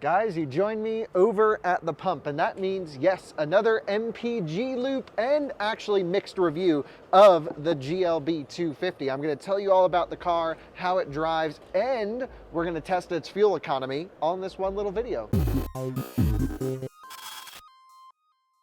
Guys, you joined me over at the pump, and that means, yes, another MPG loop and actually mixed review of the GLB 250. I'm going to tell you all about the car, how it drives, and we're going to test its fuel economy on this one little video.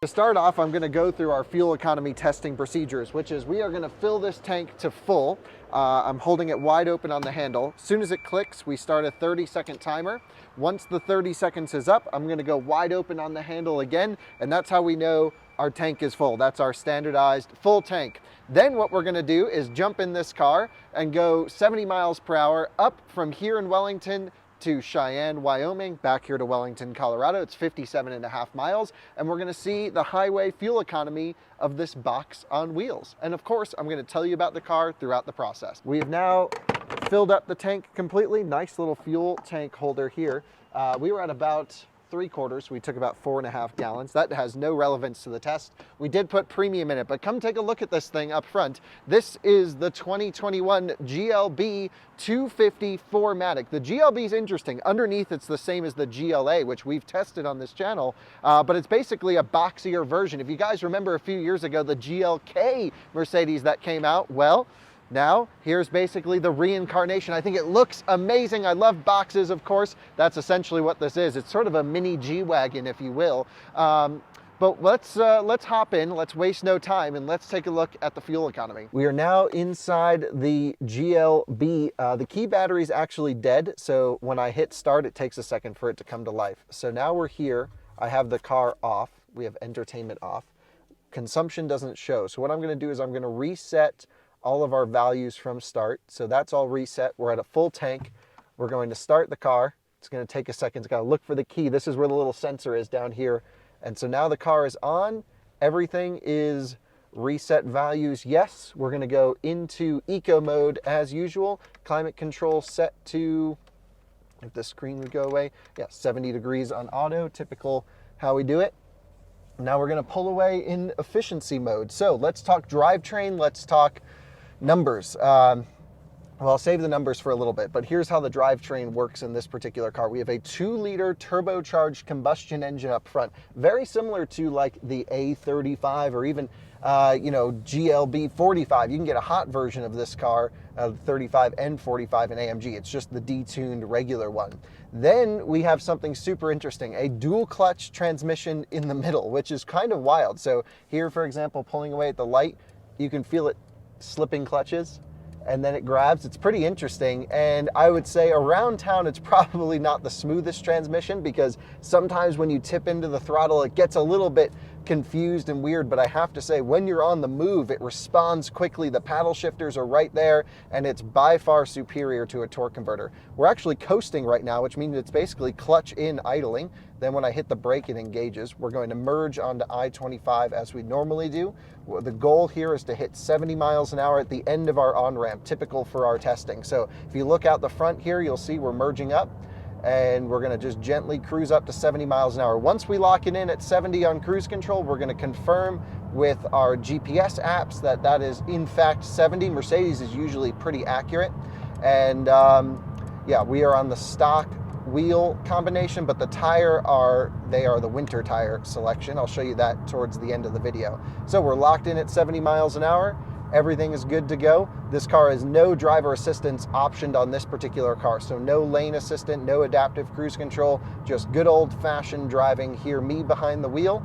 To start off, I'm going to go through our fuel economy testing procedures, which is we are going to fill this tank to full. I'm holding it wide open on the handle. As soon as it clicks, we start a 30-second timer. Once the 30 seconds is up, I'm going to go wide open on the handle again, and that's how we know our tank is full. That's our standardized full tank. Then what we're going to do is jump in this car and go 70 miles per hour up from here in Wellington to Cheyenne, Wyoming, back here to Wellington, Colorado. It's 57.5 miles, and we're going to see the highway fuel economy of this box on wheels. And of course, I'm going to tell you about the car throughout the process. We have now filled up the tank completely. Nice little fuel tank holder here. We were at about 3/4. We took about 4.5 gallons. That has no relevance to the test. We did put premium in it, but come take a look at this thing up front. This is the 2021 GLB 250 4MATIC. The GLB is interesting. Underneath, it's the same as the GLA, which we've tested on this channel, but it's basically a boxier version. If you guys remember a few years ago, the GLK Mercedes that came out, well, now, here's basically the reincarnation. I think it looks amazing. I love boxes, of course. That's essentially what this is. It's sort of a mini G-Wagon, if you will. But let's hop in, let's waste no time, and let's take a look at the fuel economy. We are now inside the GLB. The key battery is actually dead, so when I hit start, it takes a second for it to come to life. So now we're here. I have the car off. We have entertainment off. Consumption doesn't show. So what I'm going to do is I'm going to reset all of our values from start. So that's all reset. We're at a full tank. We're going to start the car. It's going to take a second. It's got to look for the key. This is where the little sensor is down here. And so now the car is on. Everything is reset values. Yes, we're going to go into eco mode as usual. Climate control set to, if the screen would go away, yeah, 70 degrees on auto, typical how we do it. Now we're going to pull away in efficiency mode. So let's talk drivetrain. Let's talk numbers. Well, I'll save the numbers for a little bit, but here's how the drivetrain works in this particular car. We have a 2-liter turbocharged combustion engine up front, very similar to like the A35 or even GLB 45. You can get a hot version of this car, 35 and 45 in AMG. It's just the detuned regular one. Then we have something super interesting, a dual clutch transmission in the middle, which is kind of wild. So here, for example, pulling away at the light, you can feel it slipping clutches, and then it grabs. It's pretty interesting, and I would say around town it's probably not the smoothest transmission, because sometimes when you tip into the throttle it gets a little bit confused and weird, but I have to say when you're on the move it responds quickly. The paddle shifters are right there, and it's by far superior to a torque converter. We're actually coasting right now, which means it's basically clutch in idling. Then when I hit the brake, it engages. We're going to merge onto I-25 as we normally do. The goal here is to hit 70 miles an hour at the end of our on-ramp, typical for our testing. So if you look out the front here, you'll see we're merging up, and we're going to just gently cruise up to 70 miles an hour. Once we lock it in at 70 on cruise control, we're going to confirm with our GPS apps that that is in fact 70. Mercedes is usually pretty accurate. And yeah, we are on the stock wheel combination, but the tire they are the winter tire selection. I'll show you that towards the end of the video. So we're locked in at 70 miles an hour. Everything is good to go. This car has no driver assistance optioned on this particular car. So no lane assistant, no adaptive cruise control, just good old-fashioned driving here, me behind the wheel.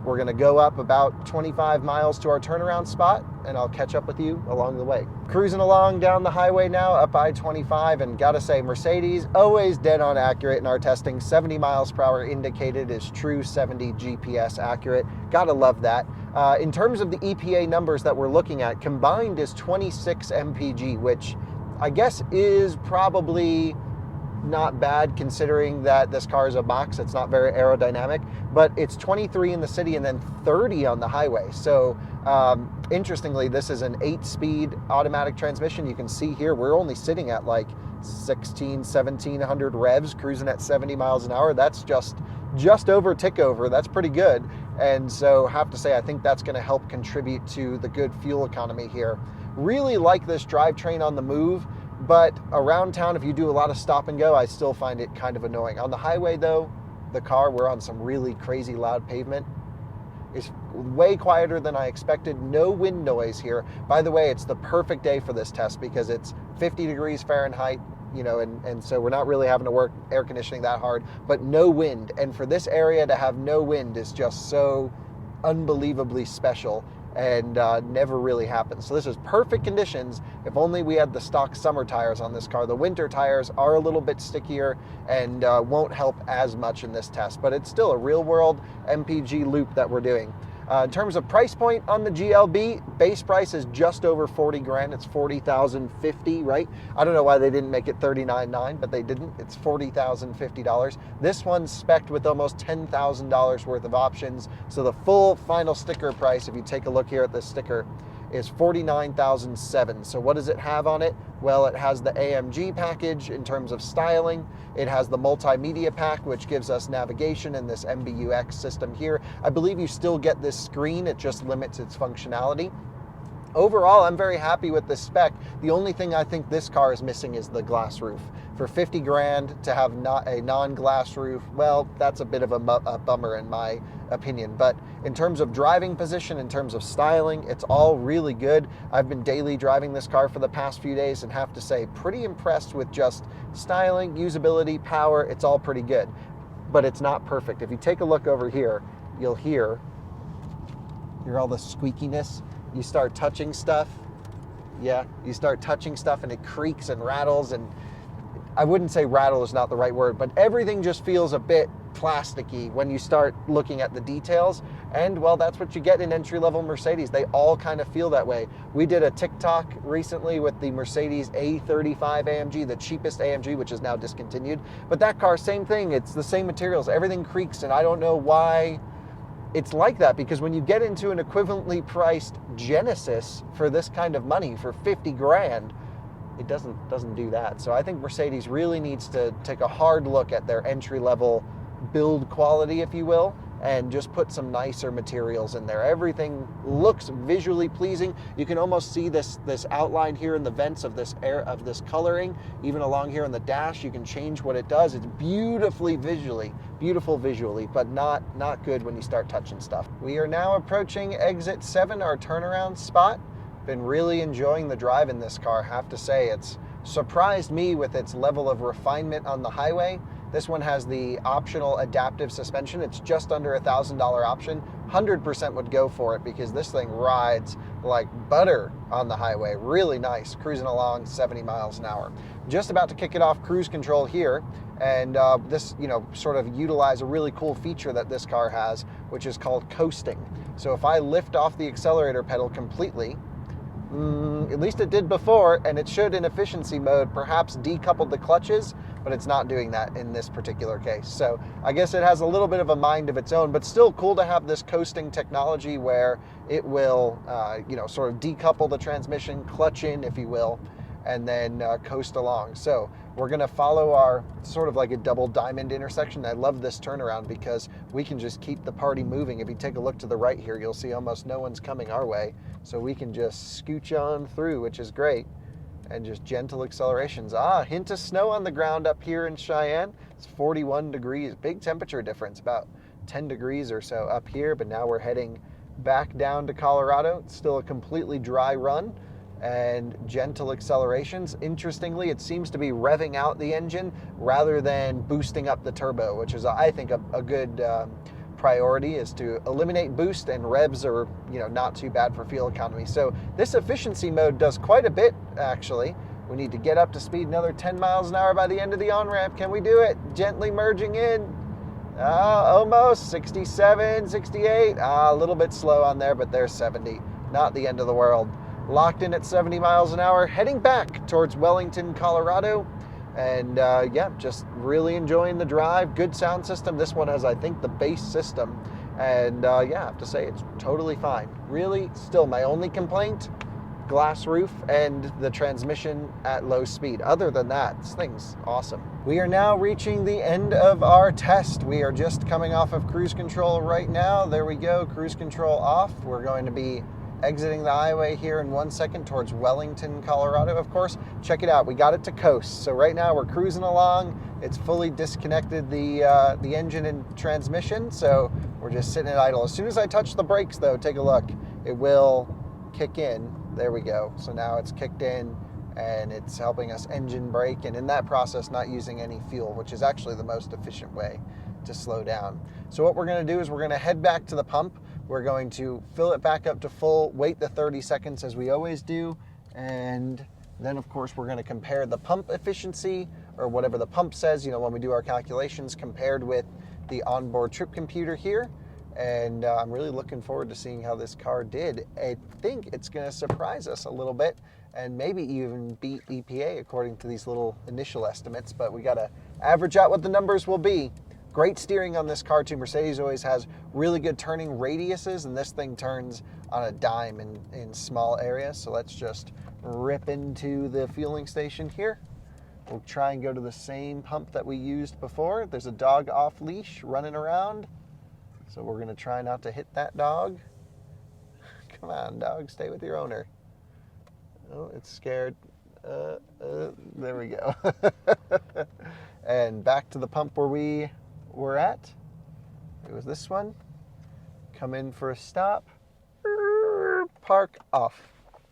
We're going to go up about 25 miles to our turnaround spot, and I'll catch up with you along the way. Cruising along down the highway now, up I-25, and gotta say, Mercedes, always dead on accurate in our testing. 70 miles per hour indicated is true 70 GPS accurate. Gotta love that. In terms of the EPA numbers that we're looking at, combined is 26 MPG, which I guess is probably not bad considering that this car is a box. It's not very aerodynamic, but it's 23 in the city and then 30 on the highway. So interestingly, this is an 8-speed automatic transmission. You can see here we're only sitting at like 1700 revs, cruising at 70 miles an hour. That's just over tick over. That's pretty good. And so have to say, I think that's going to help contribute to the good fuel economy here. Really like this drivetrain on the move. But around town, if you do a lot of stop and go, I still find it kind of annoying. On the highway though, we're on some really crazy loud pavement. It's way quieter than I expected. No wind noise here. By the way, it's the perfect day for this test because it's 50 degrees Fahrenheit, you know, and so we're not really having to work air conditioning that hard, but no wind. And for this area to have no wind is just so unbelievably special, and never really happens. So this is perfect conditions. If only we had the stock summer tires on this car. The winter tires are a little bit stickier and won't help as much in this test, but it's still a real world MPG loop that we're doing. In terms of price point on the GLB, base price is just over 40 grand. It's 40,050, right? I don't know why they didn't make it 39.9, but they didn't. It's $40,050. This one's spec'd with almost $10,000 worth of options. So the full final sticker price, if you take a look here at this sticker, is $49,007. So what does it have on it? Well, it has the AMG package in terms of styling. It has the multimedia pack, which gives us navigation and this MBUX system here. I believe you still get this screen, it just limits its functionality. Overall, I'm very happy with this spec. The only thing I think this car is missing is the glass roof. For 50 grand to have not a non-glass roof, well, that's a bit of a bummer in my opinion. But in terms of driving position, in terms of styling, it's all really good. I've been daily driving this car for the past few days and have to say, pretty impressed with just styling, usability, power. It's all pretty good, but it's not perfect. If you take a look over here, you'll hear all the squeakiness. You start touching stuff. Yeah, you start touching stuff and it creaks and rattles, and I wouldn't say rattle is not the right word, but everything just feels a bit plasticky when you start looking at the details. And well, that's what you get in entry-level Mercedes. They all kind of feel that way. We did a TikTok recently with the Mercedes A35 AMG, the cheapest AMG, which is now discontinued. But that car, same thing. It's the same materials. Everything creaks, and I don't know why it's like that, because when you get into an equivalently priced Genesis for this kind of money, for 50 grand, it doesn't do that. So I think Mercedes really needs to take a hard look at their entry-level build quality, if you will, and just put some nicer materials in there. Everything looks visually pleasing. You can almost see this outline here in the vents of this coloring. Even along here in the dash, you can change what it does. It's beautiful visually, but not good when you start touching stuff. We are now approaching exit 7, our turnaround spot. Been really enjoying the drive in this car. Have to say, it's surprised me with its level of refinement on the highway. This one has the optional adaptive suspension. It's just under $1,000 option. 100% would go for it because this thing rides like butter on the highway. Really nice, cruising along 70 miles an hour. Just about to kick it off cruise control here, and this, sort of utilize a really cool feature that this car has, which is called coasting. So if I lift off the accelerator pedal completely, at least it did before, and it should in efficiency mode perhaps decouple the clutches, but it's not doing that in this particular case. So I guess it has a little bit of a mind of its own, but still cool to have this coasting technology where it will, sort of decouple the transmission, clutch in, if you will, and then coast along. So we're gonna follow our sort of like a double diamond intersection. I love this turnaround because we can just keep the party moving. If you take a look to the right here, you'll see almost no one's coming our way. So we can just scooch on through, which is great, and just gentle accelerations. Hint of snow on the ground up here in Cheyenne. It's 41 degrees, big temperature difference, about 10 degrees or so up here, but now we're heading back down to Colorado. It's still a completely dry run and gentle accelerations. Interestingly, it seems to be revving out the engine rather than boosting up the turbo, which is, I think, a good priority, is to eliminate boost, and revs are, not too bad for fuel economy. So this efficiency mode does quite a bit, actually. We need to get up to speed another 10 miles an hour by the end of the on-ramp. Can we do it? Gently merging in. Almost 67, 68. A little bit slow on there, but there's 70. Not the end of the world. Locked in at 70 miles an hour, heading back towards Wellington, Colorado. And just really enjoying the drive. Good sound system. This one has, I think, the bass system. And I have to say, it's totally fine. Really, still my only complaint, glass roof and the transmission at low speed. Other than that, this thing's awesome. We are now reaching the end of our test. We are just coming off of cruise control right now. There we go, cruise control off. We're going to be exiting the highway here in 1 second towards Wellington, Colorado, of course. Check it out, we got it to coast. So right now we're cruising along. It's fully disconnected the engine and transmission, so we're just sitting at idle. As soon as I touch the brakes though, take a look, it will kick in. There we go. So now it's kicked in and it's helping us engine brake, and in that process not using any fuel, which is actually the most efficient way to slow down. So what we're going to do is we're going to head back to the pump. We're going to fill it back up to full, wait the 30 seconds as we always do, and then of course we're going to compare the pump efficiency, or whatever the pump says, you know, when we do our calculations, compared with the onboard trip computer here. And I'm really looking forward to seeing how this car did. I think it's going to surprise us a little bit and maybe even beat EPA according to these little initial estimates, but we got to average out what the numbers will be. Great steering on this car too. Mercedes always has really good turning radiuses, and this thing turns on a dime in small areas. So let's just rip into the fueling station here. We'll try and go to the same pump that we used before. There's a dog off leash running around, so we're going to try not to hit that dog. Come on, dog, stay with your owner. Oh, it's scared. There we go. And back to the pump where we were at. It was this one. Come in for a stop. Park off.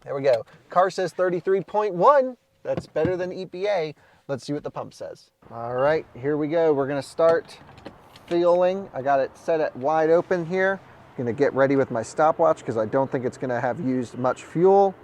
There we go. Car says 33.1. That's better than EPA. Let's see what the pump says. All right, here we go. We're going to start fueling. I got it set at wide open here. I'm going to get ready with my stopwatch because I don't think it's going to have used much fuel.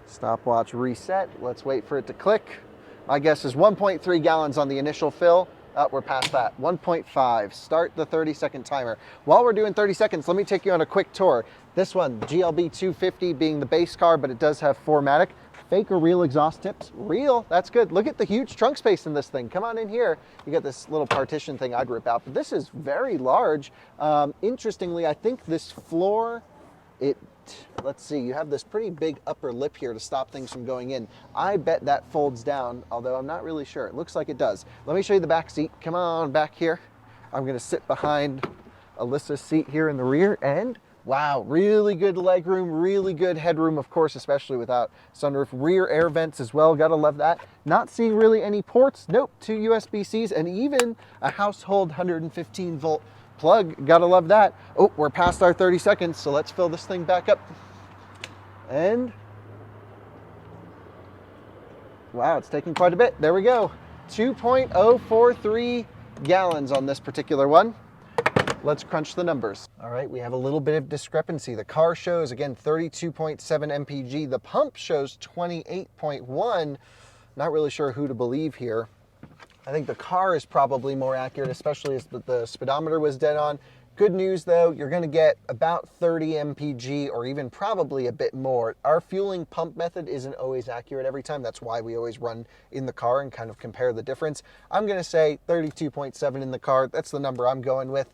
Stopwatch reset. Let's wait for it to click. My guess is 1.3 gallons on the initial fill. Oh, we're past that. 1.5. Start the 30-second timer. While we're doing 30 seconds, let me take you on a quick tour. This one, GLB 250 being the base car, but it does have 4MATIC. Fake or real exhaust tips? Real, that's good. Look at the huge trunk space in this thing. Come on in here. You got this little partition thing I'd rip out, but this is very large. Interestingly, I think this floor, let's see, you have this pretty big upper lip here to stop things from going in. I bet that folds down, although I'm not really sure. It looks like it does. Let me show you the back seat. Come on back here. I'm gonna sit behind Alyssa's seat here in the rear, and wow, really good legroom, really good headroom, of course, especially without sunroof. Rear air vents as well, gotta love that. Not seeing really any ports, nope, 2 USB-Cs, and even a household 115 volt plug, gotta love that. Oh, we're past our 30 seconds, so let's fill this thing back up. And wow, it's taking quite a bit. There we go. 2.043 gallons on this particular one. Let's crunch the numbers. All right, we have a little bit of discrepancy. The car shows, again, 32.7 MPG. The pump shows 28.1. Not really sure who to believe here. I think the car is probably more accurate, especially as the speedometer was dead on. Good news though, you're gonna get about 30 MPG or even probably a bit more. Our fueling pump method isn't always accurate every time. That's why we always run in the car and kind of compare the difference. I'm gonna say 32.7 in the car. That's the number I'm going with.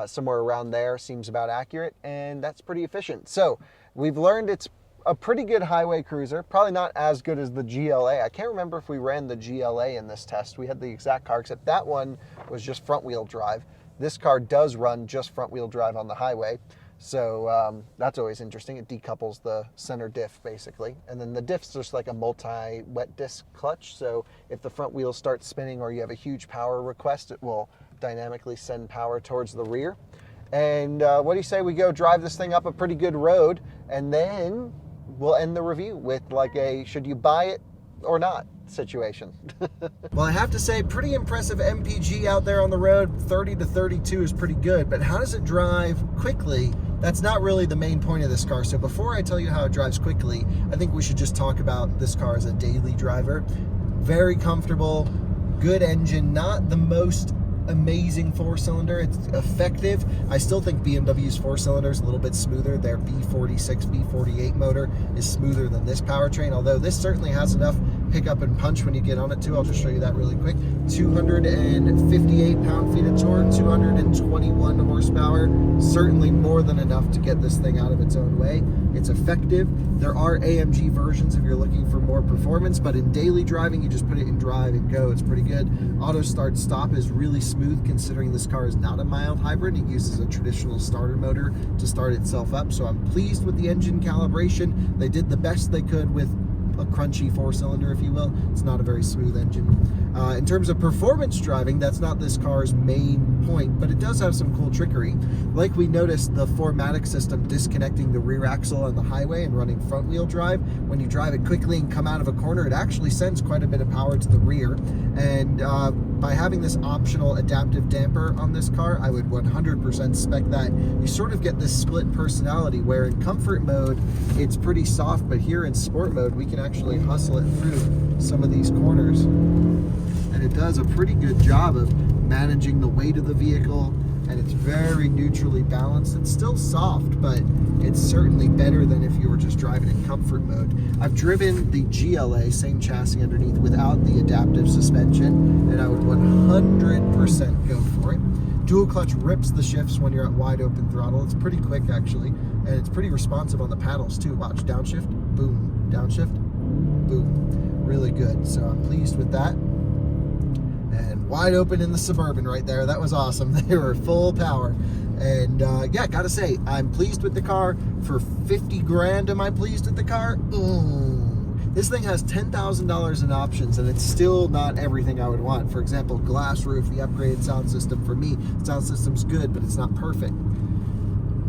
Somewhere around there seems about accurate, and that's pretty efficient. So we've learned it's a pretty good highway cruiser, probably not as good as the GLA. I can't remember if we ran the GLA in this test. We had the exact car, except that one was just front wheel drive. This car does run just front wheel drive on the highway. So that's always interesting. It decouples the center diff basically. And then the diff's just like a multi-wet disc clutch. So if the front wheel starts spinning or you have a huge power request, it will dynamically send power towards the rear. And what do you say we go drive this thing up a pretty good road, and then we'll end the review with like a should you buy it or not situation. Well, I have to say, pretty impressive MPG out there on the road. 30 to 32 is pretty good, but how does it drive quickly? That's not really the main point of this car. So before I tell you how it drives quickly, I think we should just talk about this car as a daily driver. Very comfortable, good engine, not the most amazing four-cylinder. It's effective. I still think BMW's four-cylinder is a little bit smoother. Their B46, B48 motor is smoother than this powertrain, although this certainly has enough pickup and punch when you get on it too. I'll just show you that really quick. 258 pound-feet of torque, 200 221 horsepower, certainly more than enough to get this thing out of its own way. It's effective. There are AMG versions if you're looking for more performance, but in daily driving, you just put it in drive and go. It's pretty good. Auto start stop is really smooth considering this car is not a mild hybrid. It uses a traditional starter motor to start itself up, so I'm pleased with the engine calibration. They did the best they could with a crunchy four-cylinder, if you will. It's not a very smooth engine. In terms of performance driving, that's not this car's main point, but it does have some cool trickery. Like we noticed the 4MATIC system disconnecting the rear axle on the highway and running front-wheel drive. When you drive it quickly and come out of a corner, it actually sends quite a bit of power to the rear. And by having this optional adaptive damper on this car, I would 100% spec that. You sort of get this split personality where in comfort mode, it's pretty soft, but here in sport mode, we can actually hustle it through some of these corners. And it does a pretty good job of managing the weight of the vehicle, and it's very neutrally balanced. It's still soft, but it's certainly better than if you were just driving in comfort mode. I've driven the GLA, same chassis underneath, without the adaptive suspension, and I would 100% go for it. Dual clutch rips the shifts when you're at wide open throttle. It's pretty quick actually, and it's pretty responsive on the paddles too. Watch, downshift, boom, downshift, boom. Really good, so I'm pleased with that. And wide open in the Suburban right there. That was awesome. They were full power. And yeah, gotta say, I'm pleased with the car. For 50 grand, am I pleased with the car? This thing has $10,000 in options, and it's still not everything I would want. For example, glass roof, the upgraded sound system. For me, sound system's good, but it's not perfect.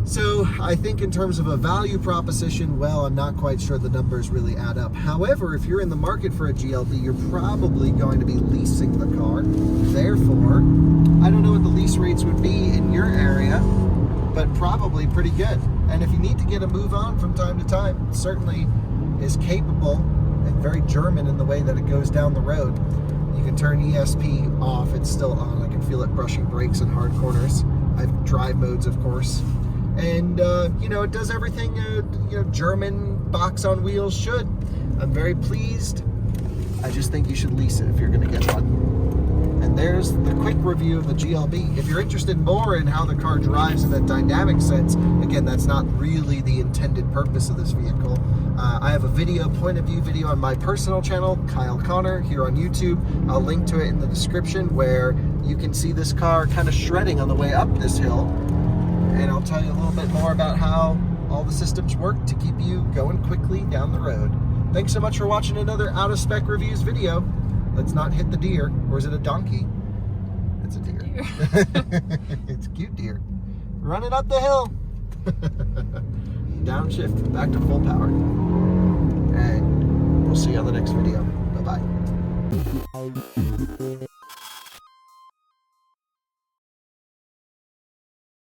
So I think in terms of a value proposition, well, I'm not quite sure the numbers really add up. However, if you're in the market for a GLB, you're probably going to be leasing the car. Therefore, I don't know what the lease rates would be in your area, but probably pretty good. And if you need to get a move on from time to time, it certainly is capable and very German in the way that it goes down the road. You can turn ESP off, it's still on. I can feel it brushing brakes in hard corners. I have drive modes, of course. And, you know, it does everything, German box on wheels should. I'm very pleased. I just think you should lease it if you're going to get one. And there's the quick review of the GLB. If you're interested more in how the car drives in a dynamic sense, again, that's not really the intended purpose of this vehicle. I have a point of view video on my personal channel, Kyle Connor, here on YouTube. I'll link to it in the description where you can see this car kind of shredding on the way up this hill. And I'll tell you a little bit more about how all the systems work to keep you going quickly down the road. Thanks so much for watching another Out of Spec Reviews video. Let's not hit the deer. Or is it a donkey? It's a deer. It's a cute deer. Running up the hill. Downshift, back to full power. And we'll see you on the next video. Bye-bye.